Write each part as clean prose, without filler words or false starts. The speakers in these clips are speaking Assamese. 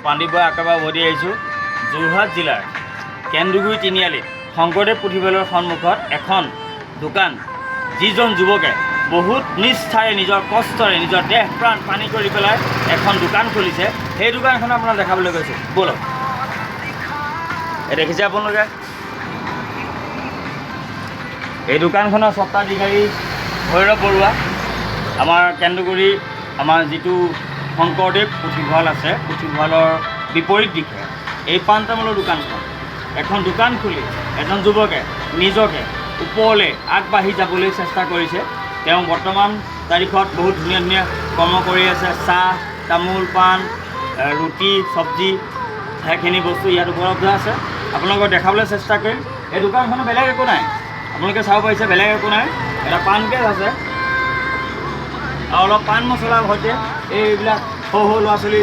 প্ৰাণদীপ বৰা একেবাৰে উভতি আহিছোঁ যোৰহাট জিলাৰ কেন্দুগুৰি তিনিআলিত শংকৰদেৱ পুথিভঁৰালৰ সন্মুখত এখন দোকান যিজন যুৱকে বহুত নিষ্ঠাৰে নিজৰ কষ্টৰে নিজৰ দেহ প্ৰাণ পানী কৰি পেলাই এখন দোকান খুলিছে সেই দোকানখন আপোনাক দেখাবলৈ গৈছোঁ ব'লক। এই দেখিছে আপোনালোকে এই দোকানখনৰ স্বত্বাধিকাৰী ভৈৰৱ বৰুৱা। আমাৰ কেন্দুগুৰি আমাৰ যিটো শংকৰদেৱ পুথিভঁৰাল আছে পুথিভঁৰালৰ বিপৰীত দিশে এই পাণ তামোলৰ দোকানখন এখন দোকান খুলি এজন যুৱকে নিজকে ওপৰলৈ আগবাঢ়ি যাবলৈ চেষ্টা কৰিছে। তেওঁ বৰ্তমান তাৰিখত বহুত ধুনীয়া ধুনীয়া কৰ্ম কৰি আছে। চাহ তামোল পাণ ৰুটি চব্জি সেইখিনি বস্তু ইয়াত উপলব্ধ আছে। আপোনালোকক দেখাবলৈ চেষ্টা কৰিম। এই দোকানখনত বেলেগ একো নাই, আপোনালোকে চাব পাৰিছে বেলেগ একো নাই। এটা পাণ কেছ আছে আৰু অলপ পাণ মছলাৰ সৈতে এইবিলাক সৰু সৰু ল'ৰা ছোৱালী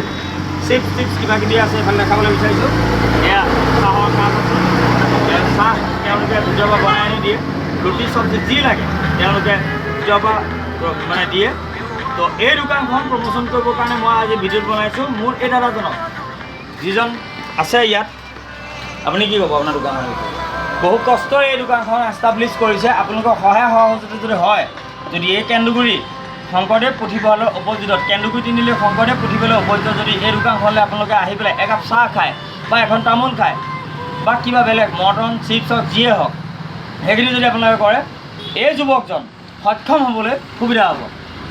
চিপছ টিপছ কিবা কিবি আছে এইফালে দেখাবলৈ বিচাৰিছোঁ। এয়া চাহৰ কাপ আছে, চাহ তেওঁলোকে ভিতৰৰ পৰা বনাই আনি দিয়ে, ৰুটি চব্জি যি লাগে তেওঁলোকে ভিতৰৰ পৰা মানে দিয়ে। তো এই দোকানখন প্ৰমোশ্যন কৰিবৰ কাৰণে মই আজি ভিডিঅ'ত বনাইছোঁ। মোৰ এই দাদাজনক যিজন আছে ইয়াত, আপুনি কি ক'ব আপোনাৰ দোকানৰ বিষয়ে? বহু কষ্টৰে এই দোকানখন এষ্টাব্লিছ কৰিছে। আপোনালোকৰ সহায় সহযোগিতা যদি হয়, যদি এই কেন্দুগুৰি শংকৰদেৱ পুথিভঁৰালৰ অপজিটত কেন্দুগুৰি তিনিআলি শংকৰদেৱ পুথিভঁৰালৰ অপজিটত যদি এই দোকানখনলৈ আপোনালোকে আহি পেলাই একাপ চাহ খায় বা এখন তামোল খায় বা কিবা বেলেগ মৰ্টন চিপছ হওক যিয়ে হওক সেইখিনি যদি আপোনালোকে কৰে এই যুৱকজন সক্ষম হ'বলৈ সুবিধা হ'ব।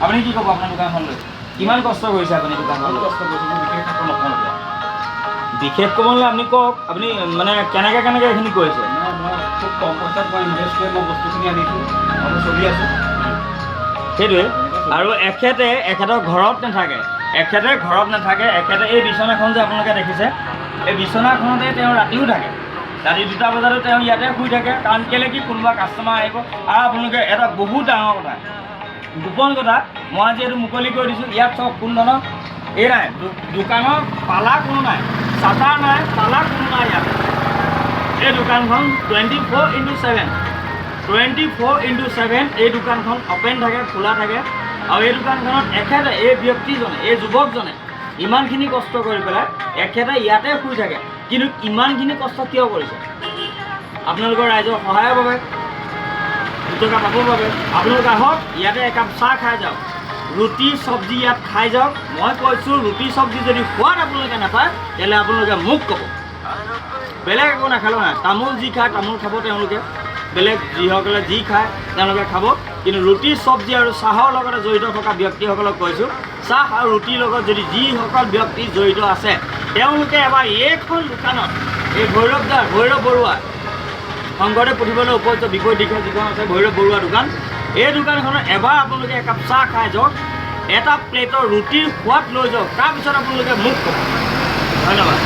আপুনি কি ক'ব আপোনাৰ দোকানখনলৈ? কিমান কষ্ট কৰিছে আপুনি দোকানখনলৈ? কষ্ট কৰিছোঁ বিশেষ ক'ব নালাগে, আপুনি কওক আপুনি মানে কেনেকৈ এইখিনি কৰিছে? মই খুব কম পইচাত মই ইনভেষ্ট কৰি মই বস্তুখিনি আনিছোঁ আৰু চলি আছোঁ। সেইটোৱে। আৰু এখেতৰ ঘৰত নাথাকে, এখেতে এই বিচনাখন যে আপোনালোকে দেখিছে এই বিচনাখনতে তেওঁ ৰাতিও থাকে। ৰাতি 2টা বজাতো তেওঁ ইয়াতে শুই থাকে। কাৰণ কেলৈ কি কোনোবা কাষ্টমাৰ আহিব। আৰু আপোনালোকে এটা বহুত ডাঙৰ কথা গোপন কথা মই আজি এইটো মুকলি কৰি দিছোঁ। ইয়াত চব কোনো ধৰণৰ এই নাই, দোকানৰ পালা কোনো নাই, চাটাৰ নাই, পালা কোনো নাই। ইয়াত এই দোকানখন 24x7 এই দোকানখন অপেন থাকে, খোলা থাকে। আৰু এই দোকানখনত এখেতে এই ব্যক্তিজনে এই যুৱকজনে ইমানখিনি কষ্ট কৰি পেলাই এখেতে ইয়াতে শুই থাকে। কিন্তু ইমানখিনি কষ্ট কিয় কৰিছে? আপোনালোকৰ ৰাইজৰ সহায়ৰ বাবে, দুটকা পাবৰ বাবে। আপোনালোকে আহক ইয়াতে একাপ চাহ খাই যাওক, ৰুটি চব্জি ইয়াত খাই যাওক। মই কৈছোঁ ৰুটি চব্জি যদি সোৱাদ আপোনালোকে নাপায় তেতিয়াহ'লে আপোনালোকে মোক ক'ব, বেলেগ একো নাখালেও নাই। তামোল যি খায় তামোল খাব তেওঁলোকে, বেলেগ যিসকলে যি খায় তেওঁলোকে খাব। কিন্তু ৰুটি চব্জি আৰু চাহৰ লগতে জড়িত থকা ব্যক্তিসকলক কৈছোঁ, চাহ আৰু ৰুটিৰ লগত যদি যিসকল ব্যক্তি জড়িত আছে তেওঁলোকে এবাৰ এইখন দোকানত এই ভৈৰৱ বৰুৱা শংকৰদেৱ পুথিভঁৰালৰ উপযুক্ত বিপৰীত দিশে যিখন আছে ভৈৰৱ বৰুৱা দোকান, এই দোকানখনত এবাৰ আপোনালোকে একাপ চাহ খাই যাওক, এটা প্লেটৰ ৰুটিৰ সোৱাদ লৈ যাওক, তাৰপিছত আপোনালোকে মোক ক'ব। ধন্যবাদ।